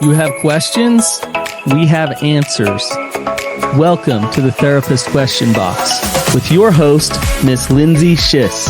You have questions? We have answers. Welcome to the Therapist Question Box with your host, Miss Lindsay Schiss.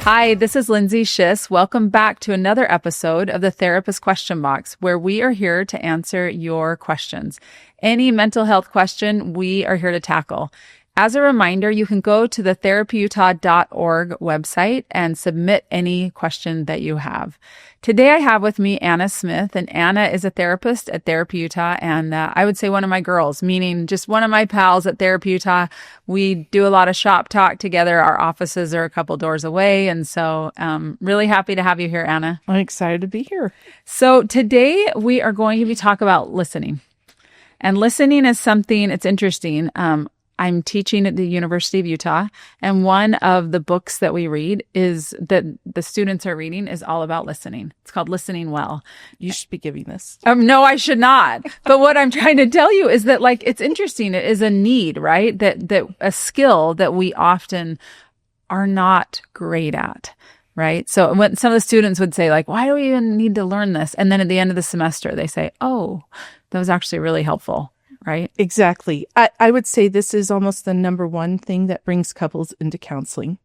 Hi, this is Lindsay Schiss. Welcome back to another episode of the Therapist Question Box, where we are here to answer your questions. Any mental health question, we are here to tackle. As a reminder, you can go to the therapyutah.org website and submit any question that you have. Today I have with me Anna Smith, and Anna is a therapist at Therapy Utah, and I would say one of my girls, meaning just one of my pals at Therapy Utah. We do a lot of shop talk together. Our offices are a couple doors away, and so really happy to have you here, Anna. I'm excited to be here. So today we are going to be talking about listening. And listening is something, it's interesting. I'm teaching at the University of Utah, and one of the books that we read is that the students are reading is all about listening. It's called Listening Well. You should be giving this. No, I should not. But what I'm trying to tell you is that, like, it's interesting. It is a need, right? That a skill that we often are not great at. Right. So when some of the students would say, like, why do we even need to learn this? And then at the end of the semester, they say, oh, that was actually really helpful. Right? Exactly. I would say this is almost the number one thing that brings couples into counseling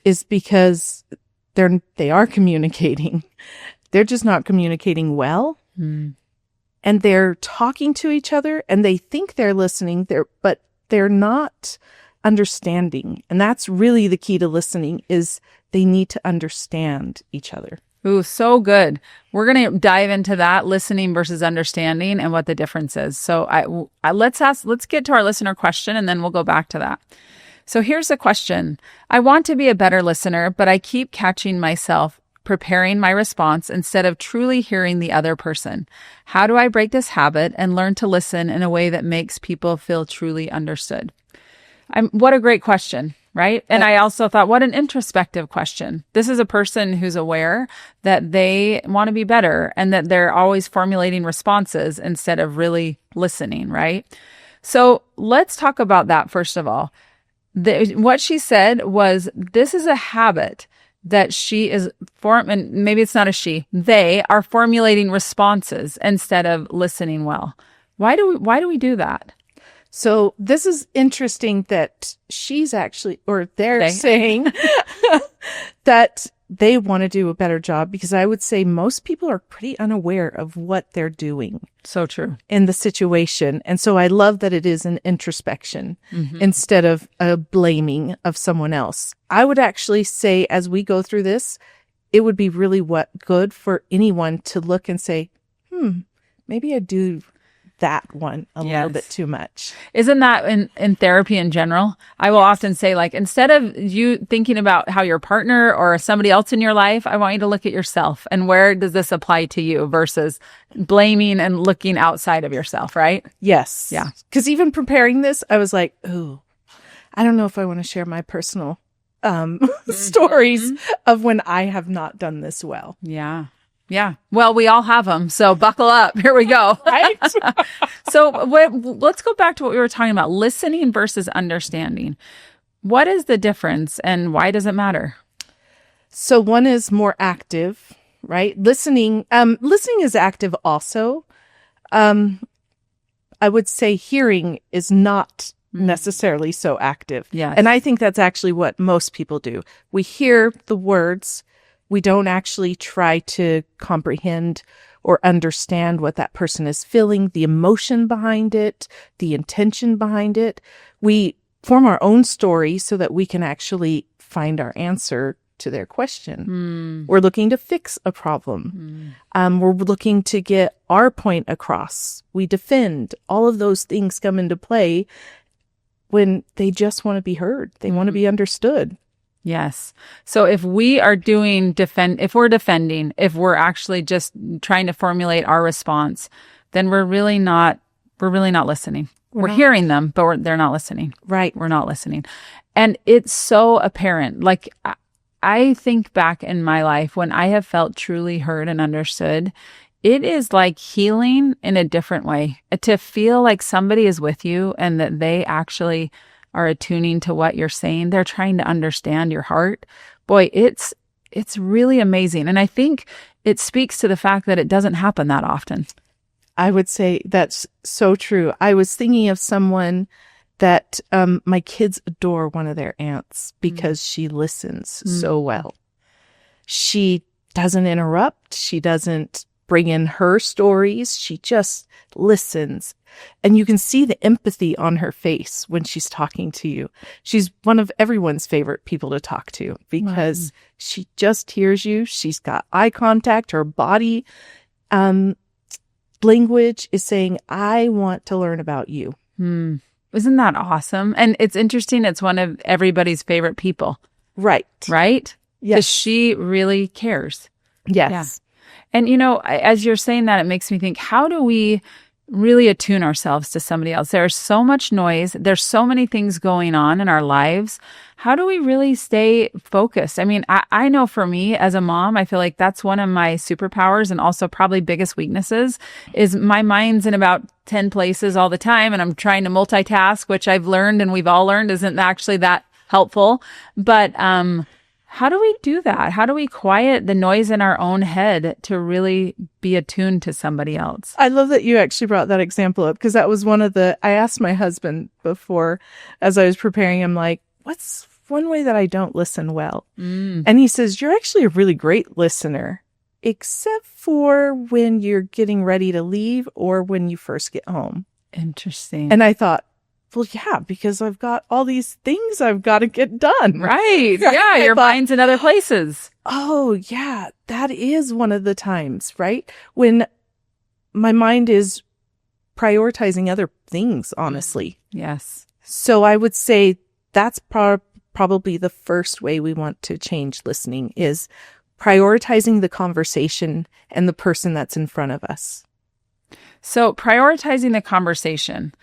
is because they are communicating. They're just not communicating well. And they're talking to each other and they think they're listening, but they're not understanding. And that's really the key to listening is they need to understand each other. Ooh, so good. We're going to dive into that, listening versus understanding, and what the difference is. So let's get to our listener question, and then we'll go back to that. So here's the question. I want to be a better listener, but I keep catching myself preparing my response instead of truly hearing the other person. How do I break this habit and learn to listen in a way that makes people feel truly understood? What a great question. Right. And I also thought, what an introspective question. This is a person who's aware that they want to be better and that they're always formulating responses instead of really listening. Right. So let's talk about that. First of all, what she said was this is a habit that she is and maybe it's not a she, they are formulating responses instead of listening well. Why do we do that? So this is interesting that she's actually, or they're saying that they want to do a better job because I would say most people are pretty unaware of what they're doing. So true. In the situation. And so I love that it is an introspection instead of a blaming of someone else. I would actually say as we go through this, it would be really good for anyone to look and say, maybe I do that one a little bit too much. Isn't that in therapy in general? I will often say, like, instead of you thinking about how your partner or somebody else in your life, I want you to look at yourself and where does this apply to you versus blaming and looking outside of yourself, right? Yes. Yeah. Because even preparing this, I was like, ooh, I don't know if I want to share my personal stories of when I have not done this well. Yeah. Yeah. Well, we all have them. So buckle up. Here we go. Right. So let's go back to what we were talking about, listening versus understanding. What is the difference and why does it matter? So one is more active, right? Listening is active also. I would say hearing is not necessarily so active. Yes. And I think that's actually what most people do. We hear the words. We don't actually try to comprehend or understand what that person is feeling, the emotion behind it, the intention behind it. We form our own story so that we can actually find our answer to their question. We're looking to fix a problem. We're looking to get our point across. We defend. All of those things come into play when they just want to be heard. They want to be understood. Yes. So if we are if we're defending, if we're actually just trying to formulate our response, then we're really not listening. We're hearing them, but they're not listening. Right. We're not listening. And it's so apparent. Like, I think back in my life when I have felt truly heard and understood, it is like healing in a different way. To feel like somebody is with you and that they actually are attuning to what you're saying. They're trying to understand your heart. Boy, it's really amazing. And I think it speaks to the fact that it doesn't happen that often. I would say that's so true. I was thinking of someone that my kids adore one of their aunts because she listens so well. She doesn't interrupt. She doesn't bring in her stories. She just listens. And you can see the empathy on her face when she's talking to you. She's one of everyone's favorite people to talk to because she just hears you. She's got eye contact. Her body language is saying, I want to learn about you. Isn't that awesome? And it's interesting. It's one of everybody's favorite people. Right. Right? Yes. Because she really cares. Yes. Yeah. And, as you're saying that, it makes me think, how do we really attune ourselves to somebody else? There's so much noise. There's so many things going on in our lives. How do we really stay focused? I mean, I know for me as a mom, I feel like that's one of my superpowers and also probably biggest weaknesses is my mind's in about 10 places all the time. And I'm trying to multitask, which I've learned and we've all learned isn't actually that helpful. But, how do we do that? How do we quiet the noise in our own head to really be attuned to somebody else? I love that you actually brought that example up because that was I asked my husband before as I was preparing, I'm like, what's one way that I don't listen well? And he says, you're actually a really great listener, except for when you're getting ready to leave or when you first get home. Interesting. And I thought, well, yeah, because I've got all these things I've got to get done. Right. Yeah. Your mind's in other places. Oh, yeah. That is one of the times, right? When my mind is prioritizing other things, honestly. Yes. So I would say that's probably the first way we want to change listening is prioritizing the conversation and the person that's in front of us. So prioritizing the conversation.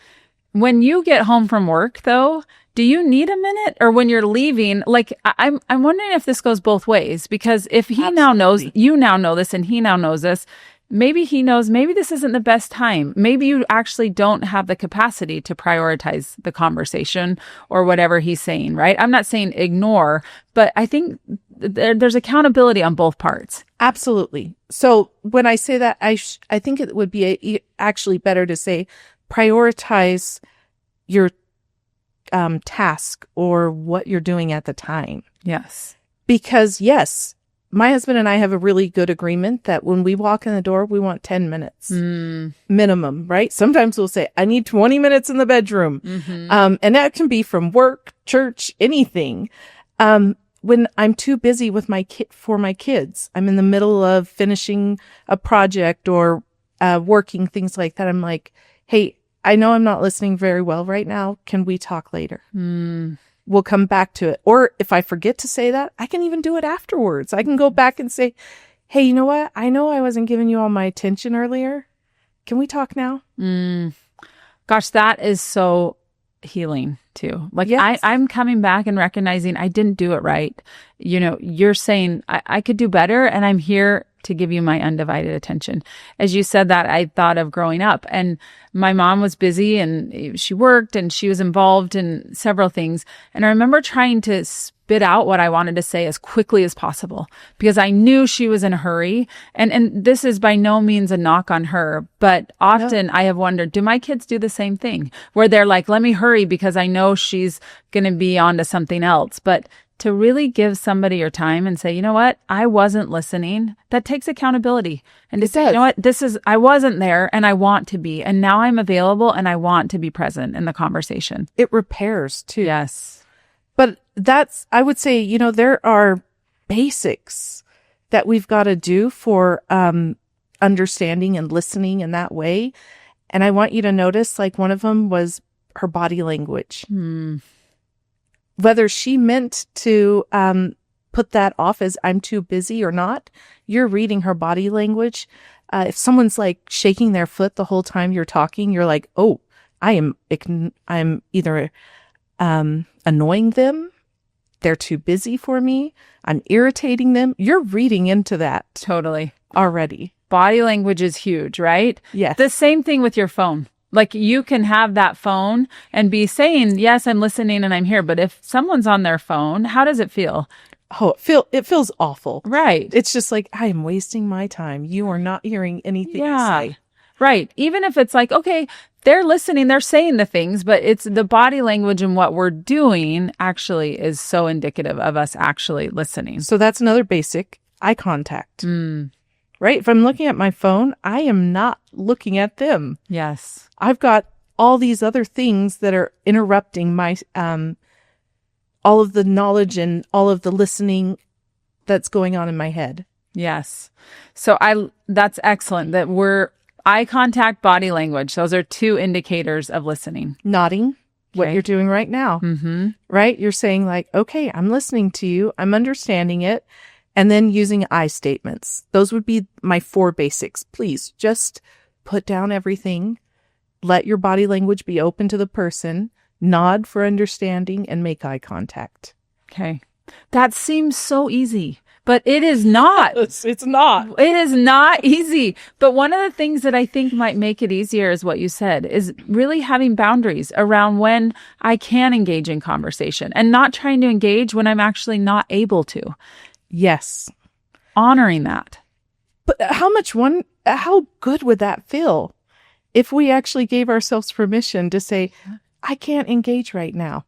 When you get home from work, though, do you need a minute? Or when you're leaving, like, I'm wondering if this goes both ways, because if he now knows, you now know this, and he now knows this, maybe he knows, maybe this isn't the best time. Maybe you actually don't have the capacity to prioritize the conversation or whatever he's saying, right? I'm not saying ignore, but I think there's accountability on both parts. Absolutely. So when I say that, I think it would be actually better to say, prioritize your task or what you're doing at the time. Yes. Because yes, my husband and I have a really good agreement that when we walk in the door, we want 10 minutes minimum, right? Sometimes we'll say, I need 20 minutes in the bedroom. And that can be from work, church, anything. When I'm too busy with for my kids, I'm in the middle of finishing a project or working, things like that. I'm like, hey, I know I'm not listening very well right now. Can we talk later? We'll come back to it. Or if I forget to say that, I can even do it afterwards. I can go back and say, hey, you know what? I know I wasn't giving you all my attention earlier. Can we talk now? Gosh, that is so healing too. Like yes. I'm coming back and recognizing I didn't do it right. You're saying I could do better, and I'm here to give you my undivided attention. As you said that, I thought of growing up, and my mom was busy and she worked and she was involved in several things. And I remember trying to spit out what I wanted to say as quickly as possible because I knew she was in a hurry. And this is by no means a knock on her, but often I have wondered, do my kids do the same thing where they're like, let me hurry because I know she's going to be on to something else. But to really give somebody your time and say, you know what, I wasn't listening, that takes accountability. And to say, you know what, I wasn't there and I want to be. And now I'm available and I want to be present in the conversation. It repairs too. Yes. But I would say, there are basics that we've got to do for understanding and listening in that way. And I want you to notice, like, one of them was her body language. Whether she meant to put that off as I'm too busy or not, you're reading her body language. If someone's like shaking their foot the whole time you're talking, you're like, oh, I'm either annoying them, they're too busy for me, I'm irritating them. You're reading into that. Totally. Already. Body language is huge, right? Yes. The same thing with your phone. Like you can have that phone and be saying, yes, I'm listening and I'm here. But if someone's on their phone, how does it feel? Oh, it feels awful. Right. It's just like, I am wasting my time. You are not hearing anything I say. Right. Even if it's like, okay, they're listening, they're saying the things, but it's the body language and what we're doing actually is so indicative of us actually listening. So that's another basic, eye contact. Right? If I'm looking at my phone, I am not looking at them. Yes. I've got all these other things that are interrupting my all of the knowledge and all of the listening that's going on in my head. Yes. So that's excellent that we're eye contact, body language. Those are two indicators of listening. Nodding, what you're doing right now. Right? You're saying like, okay, I'm listening to you. I'm understanding it. And then using I statements. Those would be my 4 basics. Please just put down everything. Let your body language be open to the person. Nod for understanding and make eye contact. Okay. That seems so easy, but it is not. It's not. It is not easy. But one of the things that I think might make it easier is what you said, is really having boundaries around when I can engage in conversation and not trying to engage when I'm actually not able to. Yes. Honoring that. But how good would that feel if we actually gave ourselves permission to say, I can't engage right now?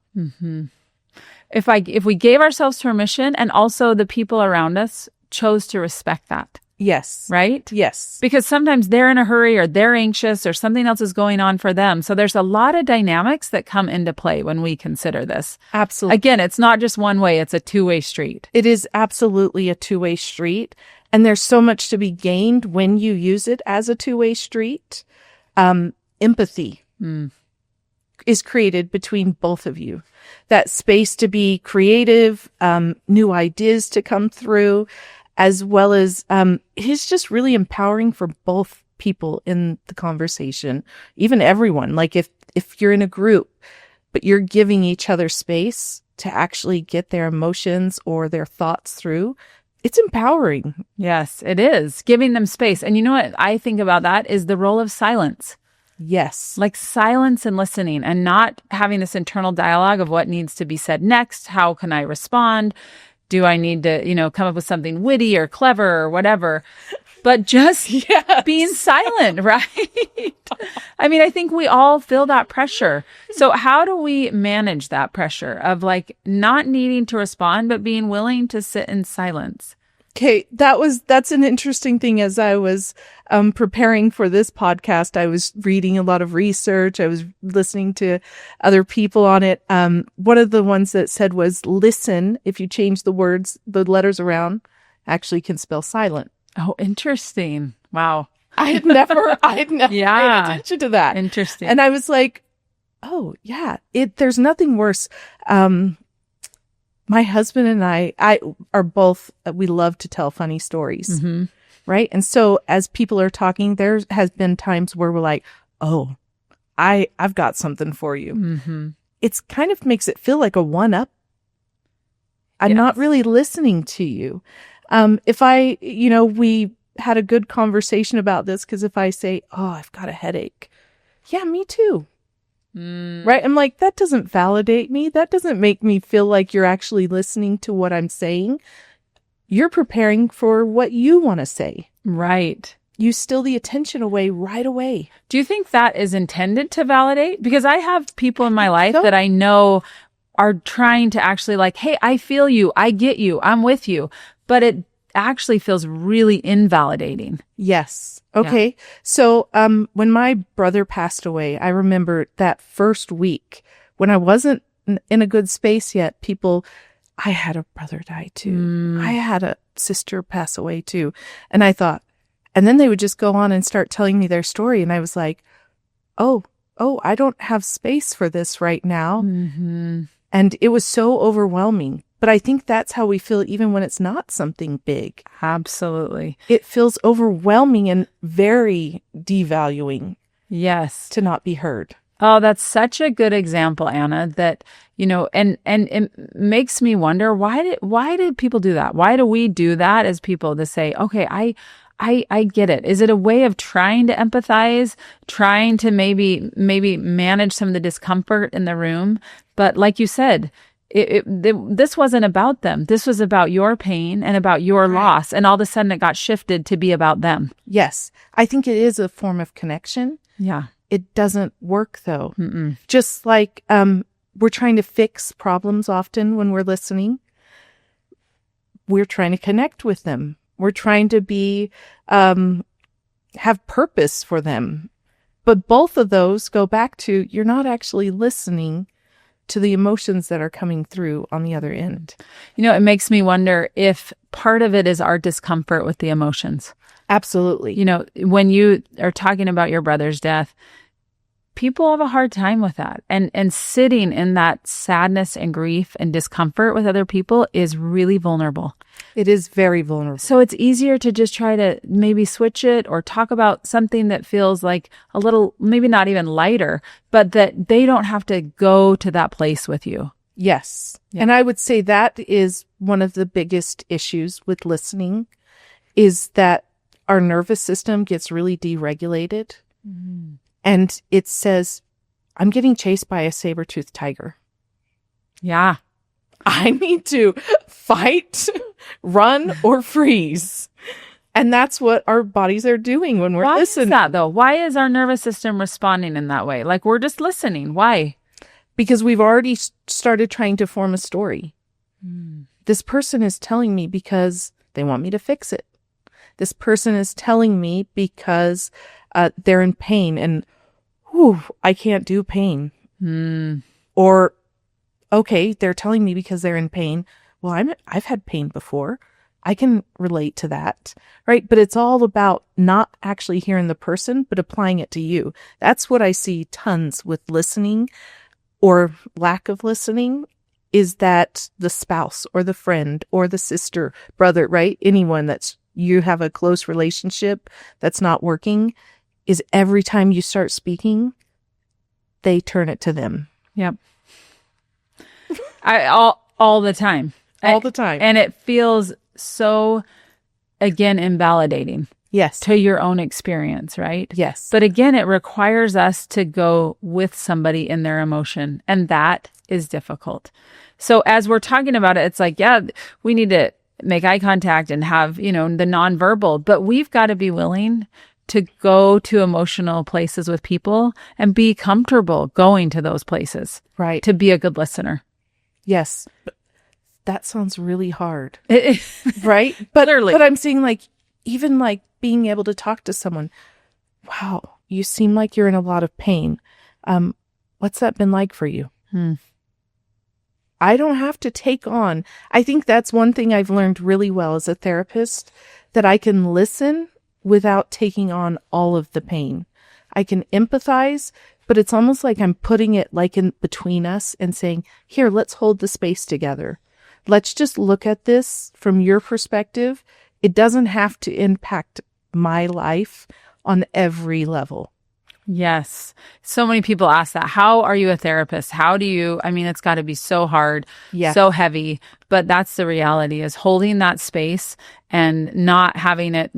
If we gave ourselves permission and also the people around us chose to respect that. Yes. Right? Yes. Because sometimes they're in a hurry or they're anxious or something else is going on for them. So there's a lot of dynamics that come into play when we consider this. Absolutely. Again, it's not just one way, it's a two-way street. It is absolutely a two-way street. And there's so much to be gained when you use it as a two-way street. Empathy is created between both of you. That space to be creative, new ideas to come through, as well as it is just really empowering for both people in the conversation, even everyone. Like if you're in a group, but you're giving each other space to actually get their emotions or their thoughts through, it's empowering. Yes, it is. Giving them space. And you know what I think about that is the role of silence. Yes. Like silence and listening and not having this internal dialogue of what needs to be said next. How can I respond? Do I need to, come up with something witty or clever or whatever? But just being silent, right? I mean, I think we all feel that pressure. So how do we manage that pressure of like not needing to respond, but being willing to sit in silence? Okay, that's an interesting thing. As I was preparing for this podcast, I was reading a lot of research. I was listening to other people on it. One of the ones that said was listen, if you change the letters around, actually can spell silent. Oh, interesting. Wow. I had never paid attention to that. Interesting. And I was like, oh yeah, there's nothing worse. My husband and I are both, we love to tell funny stories, right? And so as people are talking, there has been times where we're like, oh, I've got something for you. It's kind of makes it feel like a one-up. I'm not really listening to you. If we had a good conversation about this, because if I say, oh, I've got a headache. Yeah, me too. Right? I'm like, that doesn't validate me. That doesn't make me feel like you're actually listening to what I'm saying. You're preparing for what you want to say. Right. You steal the attention away right away. Do you think that is intended to validate? Because I have people in my life that I know are trying to actually like, hey, I feel you. I get you. I'm with you. But it actually feels really invalidating. Yes. Okay. Yeah. So, when my brother passed away, I remember that first week when I wasn't in a good space yet, I had a brother die too. I had a sister pass away too. And I thought, and then they would just go on and start telling me their story. And I was like, oh, I don't have space for this right now. And it was so overwhelming. But I think that's how we feel even when it's not something big. Absolutely. It feels overwhelming and very devaluing. Yes. To not be heard. Oh, that's such a good example, Anna, that, and it makes me wonder, why did people do that? Why do we do that as people to say, okay, I get it. Is it a way of trying to empathize, trying to maybe manage some of the discomfort in the room? But like you said, this wasn't about them. This was about your pain and about your loss. And all of a sudden it got shifted to be about them. Yes. I think it is a form of connection. Yeah. It doesn't work though. Just like we're trying to fix problems often when we're listening. We're trying to connect with them. We're trying to be, have purpose for them. But both of those go back to you're not actually listening to the emotions that are coming through on the other end. You know, it makes me wonder if part of it is our discomfort with the emotions. Absolutely. You know, when you are talking about your brother's death, people have a hard time with that. And sitting in that sadness and grief and discomfort with other people is really vulnerable. It is very vulnerable. So it's easier to just try to maybe switch it or talk about something that feels like a little, maybe not even lighter, but that they don't have to go to that place with you. Yes. Yeah. And I would say that is one of the biggest issues with listening is that our nervous system gets really deregulated. And it says, I'm getting chased by a saber-toothed tiger. Yeah. I need to fight, run, or freeze. And that's what our bodies are doing when we're listening. Why is that though? Why is our nervous system responding in that way? Like we're just listening. Why? Because we've already started trying to form a story. This person is telling me because they want me to fix it. This person is telling me because they're in pain and I can't do pain. Or, okay, they're telling me because they're in pain. Well, I've had pain before. I can relate to that, right? But it's all about not actually hearing the person, but applying it to you. That's what I see tons with listening or lack of listening is that the spouse or the friend or the sister, brother, right? Anyone that's you have a close relationship that's not working is every time you start speaking, they turn it to them. Yep. All the time. All the time. And it feels so, again, invalidating. Yes. To your own experience, right? Yes. But again, it requires us to go with somebody in their emotion. And that is difficult. So as we're talking about it, it's like, yeah, we need to make eye contact and have, the nonverbal, but we've got to be willing to go to emotional places with people and be comfortable going to those places. Right. To be a good listener. Yes. But that sounds really hard. Right? But Literally. I'm saying even being able to talk to someone, wow, you seem like you're in a lot of pain. What's that been like for you? I don't have to take on. I think that's one thing I've learned really well as a therapist, that I can listen without taking on all of the pain. I can empathize, but it's almost like I'm putting it in between us and saying, here, let's hold the space together. Let's just look at this from your perspective. It doesn't have to impact my life on every level. Yes. So many people ask that. How are you a therapist? How do you, it's got to be so hard, so heavy, but that's the reality, is holding that space and not having it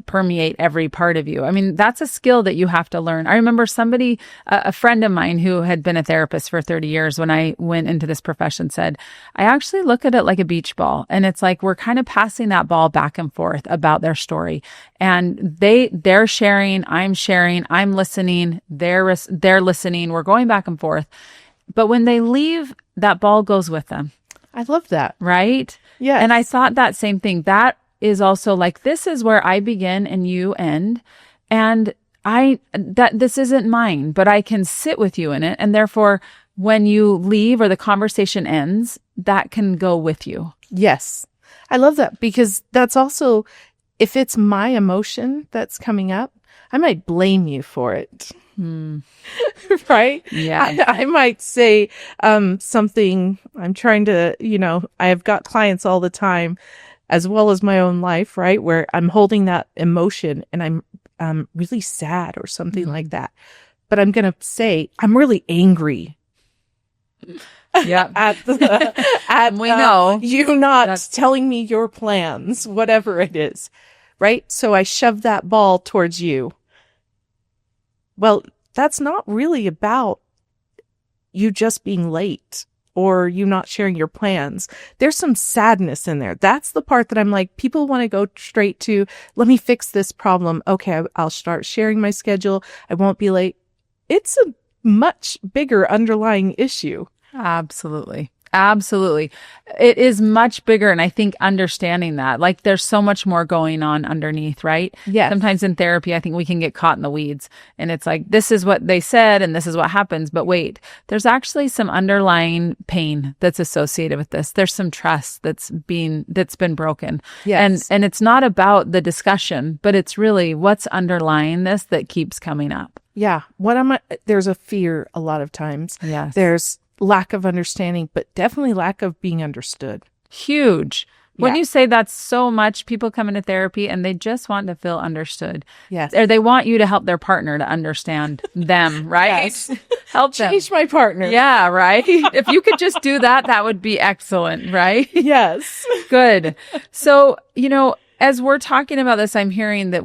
permeate every part of you. That's a skill that you have to learn. I remember somebody, a friend of mine who had been a therapist for 30 years when I went into this profession said, I actually look at it like a beach ball. And it's like, we're kind of passing that ball back and forth about their story. And they're sharing, I'm listening, they're listening, we're going back and forth. But when they leave, that ball goes with them. I love that. Right? Yeah. And I thought that same thing. That is also this is where I begin and you end. And this isn't mine, but I can sit with you in it. And therefore, when you leave or the conversation ends, that can go with you. Yes. I love that, because that's also, if it's my emotion that's coming up, I might blame you for it. Right? Yeah. I might say something. I'm trying to, I have got clients all the time, as well as my own life, right? Where I'm holding that emotion and I'm really sad or something like that. But I'm going to say, I'm really angry. Yeah. at we know you not telling me your plans, whatever it is. right? So I shove that ball towards you. Well, that's not really about you just being late or you not sharing your plans. There's some sadness in there. That's the part that I'm like, people want to go straight to, let me fix this problem. Okay, I'll start sharing my schedule. I won't be late. It's a much bigger underlying issue. Absolutely. Absolutely. It is much bigger. And I think understanding that, like, there's so much more going on underneath, right? Yes. Sometimes in therapy, I think we can get caught in the weeds and it's like, this is what they said and this is what happens. But wait, there's actually some underlying pain that's associated with this. There's some trust that's been broken. Yes. And it's not about the discussion, but it's really what's underlying this that keeps coming up. Yeah. There's a fear a lot of times. Yes. There's lack of understanding, but definitely lack of being understood. Huge. When Yeah. you say that's so much, people come into therapy and they just want to feel understood. Yes. Or they want you to help their partner to understand them, right? Yes. Help them. Change my partner. Yeah, right? If you could just do that, that would be excellent, right? Yes. Good. So, as we're talking about this, I'm hearing that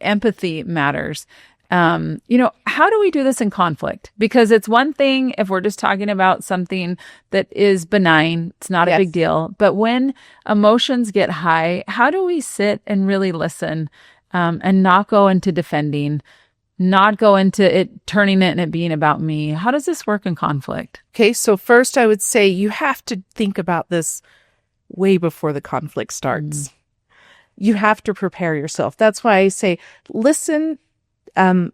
empathy matters. How do we do this in conflict? Because it's one thing if we're just talking about something that is benign, it's not a Yes. big deal. But when emotions get high, how do we sit and really listen, and not go into defending, not go into it, turning it and it being about me? How does this work in conflict? Okay. So first I would say you have to think about this way before the conflict starts. You have to prepare yourself. That's why I say, listen.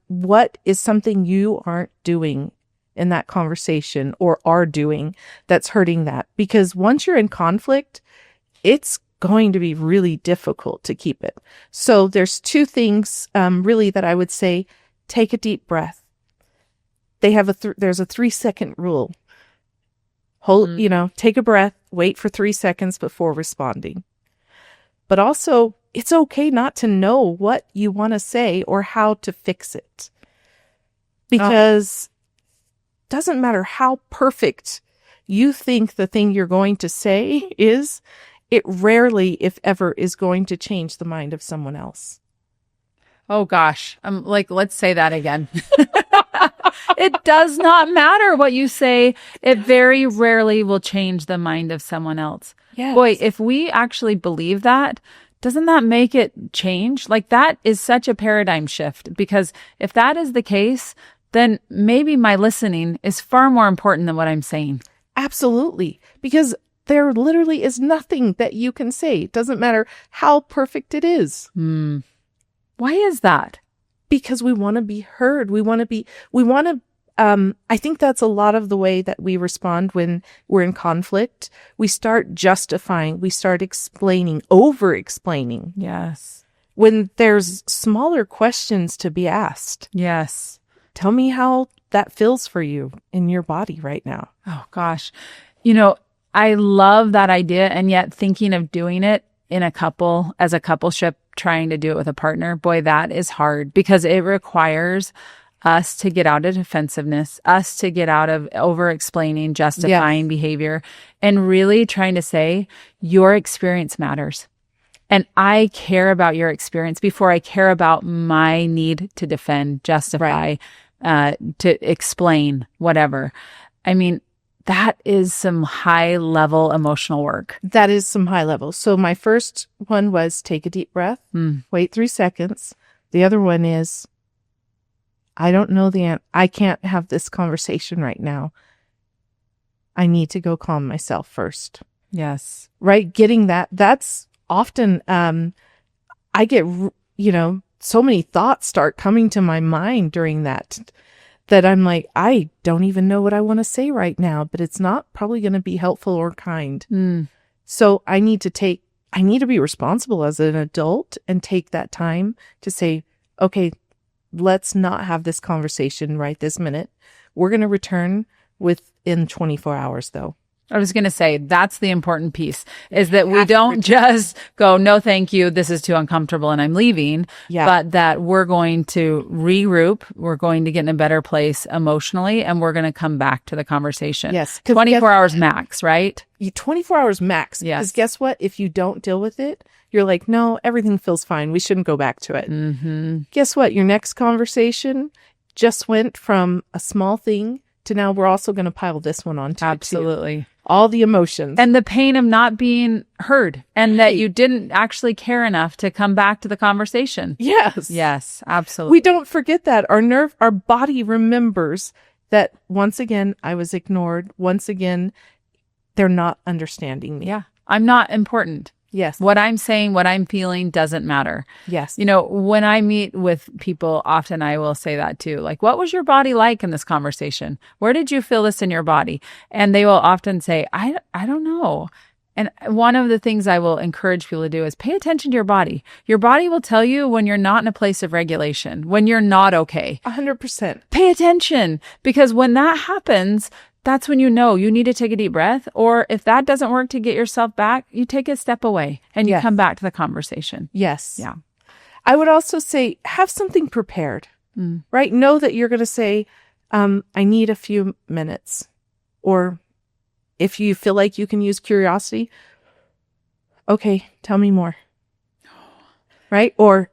What is something you aren't doing in that conversation or are doing that's hurting that? Because once you're in conflict, it's going to be really difficult to keep it. So there's two things, really that I would say, take a deep breath. They have there's a 3-second rule. Hold, take a breath, wait for 3 seconds before responding. But also, it's okay not to know what you want to say or how to fix it. Because it doesn't matter how perfect you think the thing you're going to say is, it rarely, if ever, is going to change the mind of someone else. Oh gosh. I'm like, let's say that again. It does not matter what you say. It very rarely will change the mind of someone else. Yes. Boy, if we actually believe that, doesn't that make it change? Like, that is such a paradigm shift, because if that is the case, then maybe my listening is far more important than what I'm saying. Absolutely. Because there literally is nothing that you can say. It doesn't matter how perfect it is. Why is that? Because we want to be heard. I think that's a lot of the way that we respond when we're in conflict. We start justifying, we start explaining, over-explaining. Yes. When there's smaller questions to be asked. Yes. Tell me how that feels for you in your body right now. Oh gosh. I love that idea. And yet thinking of doing it in as a coupleship, trying to do it with a partner, boy, that is hard, because it requires us to get out of defensiveness, us to get out of over-explaining, justifying behavior, and really trying to say, your experience matters. And I care about your experience before I care about my need to defend, justify, to explain, whatever. I mean, that is some high-level emotional work. That is some high level. So my first one was take a deep breath, wait 3 seconds. The other one is, I don't know I can't have this conversation right now. I need to go calm myself first. Yes. Right? Getting that's often, I get, so many thoughts start coming to my mind during that I'm like, I don't even know what I want to say right now, but it's not probably going to be helpful or kind. So I need to be responsible as an adult and take that time to say, okay, let's not have this conversation right this minute. We're going to return within 24 hours though. I was going to say that's the important piece is that we don't just go, no, thank you. This is too uncomfortable and I'm leaving. Yeah. But that we're going to regroup. We're going to get in a better place emotionally and we're going to come back to the conversation. Yes. 24 hours max, right? 24 hours max. Yes. Because guess what? If you don't deal with it, you're like, no, everything feels fine. We shouldn't go back to it. Mm-hmm. Guess what? Your next conversation just went from a small thing to now we're also going to pile this one on. Absolutely. All the emotions. And the pain of not being heard and that you didn't actually care enough to come back to the conversation. Yes. Yes, absolutely. We don't forget that. Our body remembers that once again, I was ignored. Once again, they're not understanding me. Yeah. I'm not important. Yes. What I'm saying, what I'm feeling doesn't matter. Yes. You know, when I meet with people, often I will say that too. Like, what was your body like in this conversation? Where did you feel this in your body? And they will often say, I don't know. And one of the things I will encourage people to do is pay attention to your body. Your body will tell you when you're not in a place of regulation, when you're not okay. 100%. Pay attention, because when that happens, that's when you know you need to take a deep breath. Or if that doesn't work to get yourself back, you take a step away and you come back to the conversation. Yes. Yeah. I would also say have something prepared, right? Know that you're going to say, I need a few minutes. Or if you feel like you can use curiosity, okay, tell me more. Right? Or,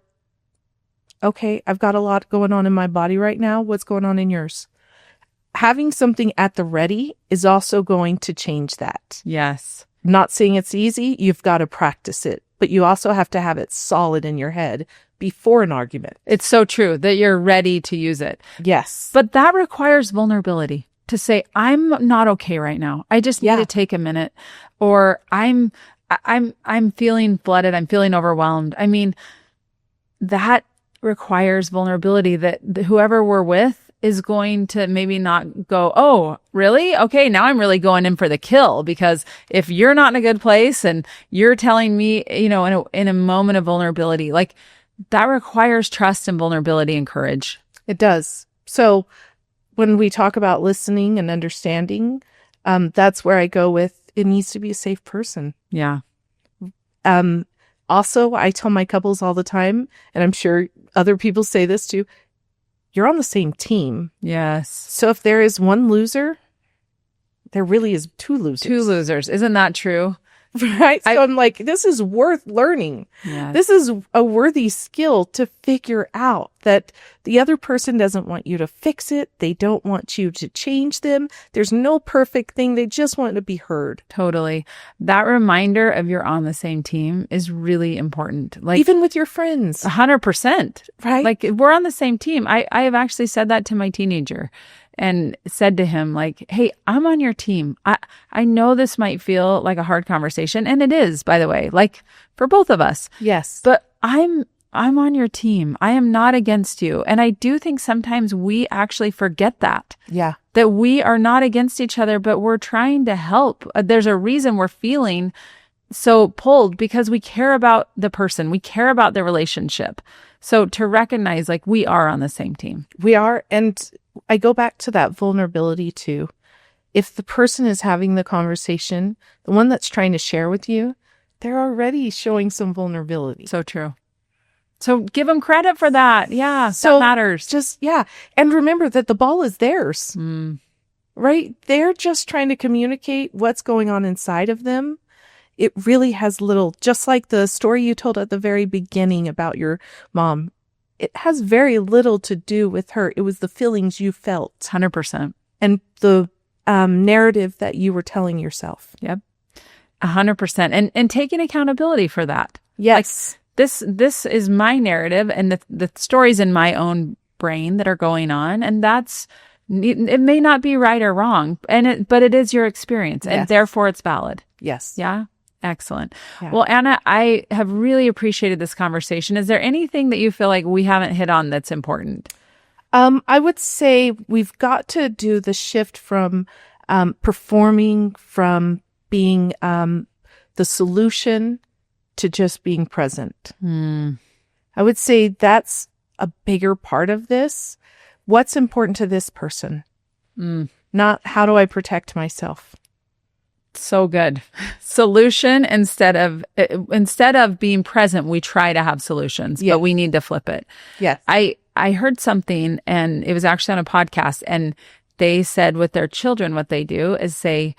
okay, I've got a lot going on in my body right now. What's going on in yours? Having something at the ready is also going to change that. Yes. Not saying it's easy. You've got to practice it, but you also have to have it solid in your head before an argument. It's so true that you're ready to use it. Yes. But that requires vulnerability to say, I'm not okay right now. I just need to take a minute, or I'm feeling flooded. I'm feeling overwhelmed. I mean, that requires vulnerability that whoever we're with is going to maybe not go, oh, really? Okay, now I'm really going in for the kill, because if you're not in a good place and you're telling me, you know, in a moment of vulnerability, like that requires trust and vulnerability and courage. It does. So when we talk about listening and understanding, that's where I go with it needs to be a safe person. Yeah. Also, I tell my couples all the time, and I'm sure other people say this too, you're on the same team. Yes. So if there is one loser, there really is two losers. Two losers. Isn't that true? Right? So I'm like, this is worth learning. Yes. This is a worthy skill to figure out that the other person doesn't want you to fix it. They don't want you to change them. There's no perfect thing. They just want to be heard. Totally. That reminder of you're on the same team is really important. Like even with your friends. 100%. Right? Like we're on the same team. I have actually said that to my teenager and said to him, like, hey, I'm on your team. I know this might feel like a hard conversation, and it is, by the way, like for both of us. Yes. But I'm on your team. I am not against you. And I do think sometimes we actually forget that. Yeah. That we are not against each other, but we're trying to help. There's a reason we're feeling so pulled, because we care about the person. We care about the relationship. So to recognize, like, we are on the same team. We are. And I go back to that vulnerability too. If the person is having the conversation, the one that's trying to share with you, they're already showing some vulnerability. So true. So give them credit for that. Yeah, So that matters. And remember that the ball is theirs, right? They're just trying to communicate what's going on inside of them. It really has little, just like the story you told at the very beginning about your mom, it has very little to do with her. It was the feelings you felt. 100%. And the narrative that you were telling yourself. Yep. 100%. And taking accountability for that. Yes. Like, this is my narrative and the stories in my own brain that are going on. And it may not be right or wrong, but it is your experience, and therefore it's valid. Yes. Yeah. Excellent. Yeah. Well, Anna, I have really appreciated this conversation. Is there anything that you feel like we haven't hit on that's important? I would say we've got to do the shift from performing, from being the solution to just being present. I would say that's a bigger part of this. What's important to this person? Not how do I protect myself? So good. Solution instead of being present, we try to have solutions, Yes. but we need to flip it. Yes. I heard something, and it was actually on a podcast, and they said with their children, what they do is say,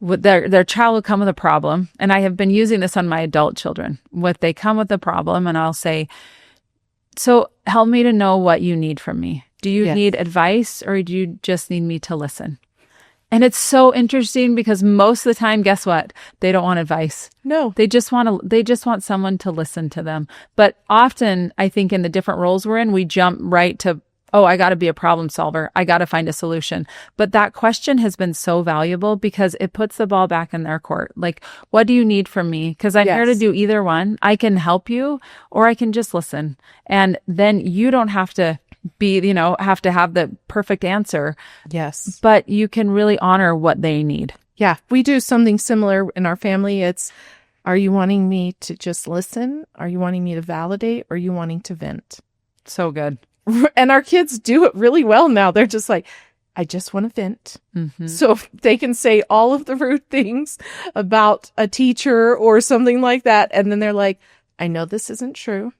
with their child will come with a problem. And I have been using this on my adult children. What they come with a problem, and I'll say, so help me to know what you need from me. Do you Yes. need advice, or do you just need me to listen? And it's so interesting because most of the time, guess what? They don't want advice. No. They just want someone to listen to them. But often, I think in the different roles we're in, we jump right to, oh, I got to be a problem solver. I got to find a solution. But that question has been so valuable because it puts the ball back in their court. Like, what do you need from me? Because I'm here to Yes. do either one. I can help you, or I can just listen. And then you don't have to have the perfect answer, Yes. but you can really honor what they need. Yeah. We do something similar in our family. It's, are you wanting me to just listen? Are you wanting me to validate? Or are you wanting to vent? So good. And our kids do it really well now. They're just like, I just want to vent. Mm-hmm. So they can say all of the rude things about a teacher or something like that. And then they're like, I know this isn't true.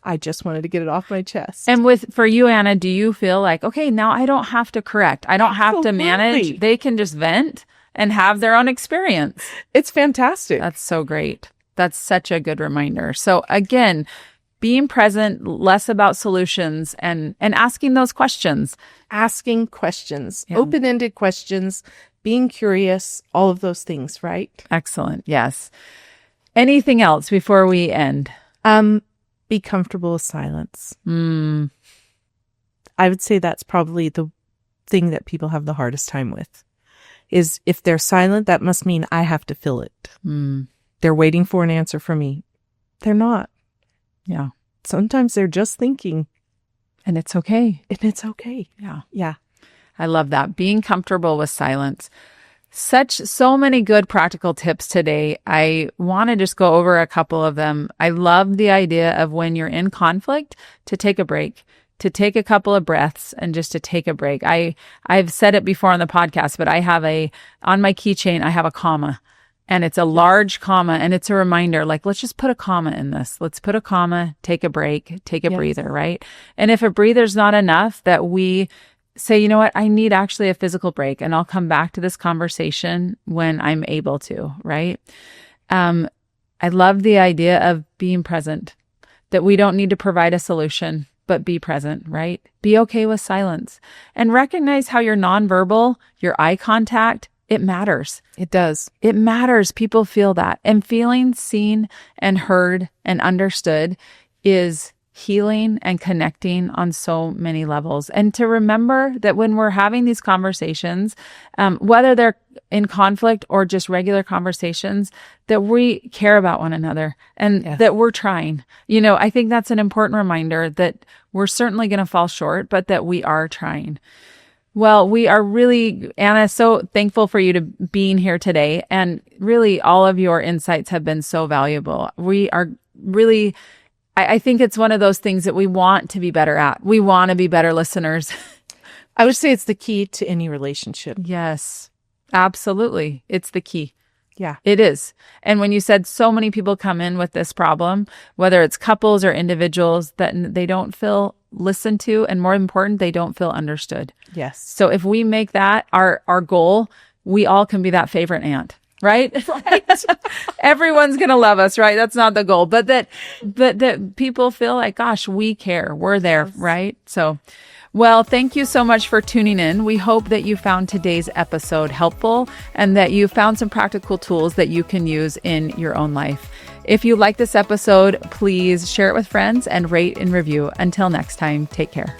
I just wanted to get it off my chest. And for you, Anna, do you feel like, okay, now I don't have to correct. I don't have to manage. Absolutely. They can just vent and have their own experience. It's fantastic. That's so great. That's such a good reminder. So again, being present, less about solutions, and asking those questions. Asking questions, Yeah. open-ended questions, being curious, all of those things, right? Excellent. Yes. Anything else before we end? Be comfortable with silence. Mm, I would say that's probably the thing that people have the hardest time with. Is if they're silent, that must mean I have to fill it. mm, They're waiting for an answer from me. They're not. yeah. Sometimes they're just thinking, And it's okay. and it's okay. Yeah. Yeah. I love that. Being comfortable with silence. So many good practical tips today. I want to just go over a couple of them. I love the idea of when you're in conflict to take a break, to take a couple of breaths and just to take a break. I've said it before on the podcast, but I have on my keychain, I have a comma, and it's a large comma, and it's a reminder, like, let's just put a comma in this. Let's put a comma, take a break, take a Yes. breather, right? And if a breather's not enough, that we say, you know what, I need actually a physical break, and I'll come back to this conversation when I'm able to, right? I love the idea of being present, that we don't need to provide a solution, but be present, right? Be okay with silence and recognize how your nonverbal, your eye contact, it matters. It does. It matters. People feel that. And feeling seen and heard and understood is healing and connecting on so many levels. And to remember that when we're having these conversations, whether they're in conflict or just regular conversations, that we care about one another and Yes. that we're trying. I think that's an important reminder that we're certainly going to fall short, but that we are trying. Well, we are really, Anna, so thankful for you to being here today. And really, all of your insights have been so valuable. We are really, I think it's one of those things that we want to be better at. We want to be better listeners. I would say it's the key to any relationship. Yes, absolutely. It's the key. Yeah. It is. And when you said so many people come in with this problem, whether it's couples or individuals, that they don't feel listened to, and more important, they don't feel understood. Yes. So if we make that our goal, we all can be that favorite aunt, right? Right. Everyone's going to love us, right? That's not the goal, but that people feel like, gosh, we care. We're there, right? So, well, thank you so much for tuning in. We hope that you found today's episode helpful and that you found some practical tools that you can use in your own life. If you like this episode, please share it with friends and rate and review. Until next time, take care.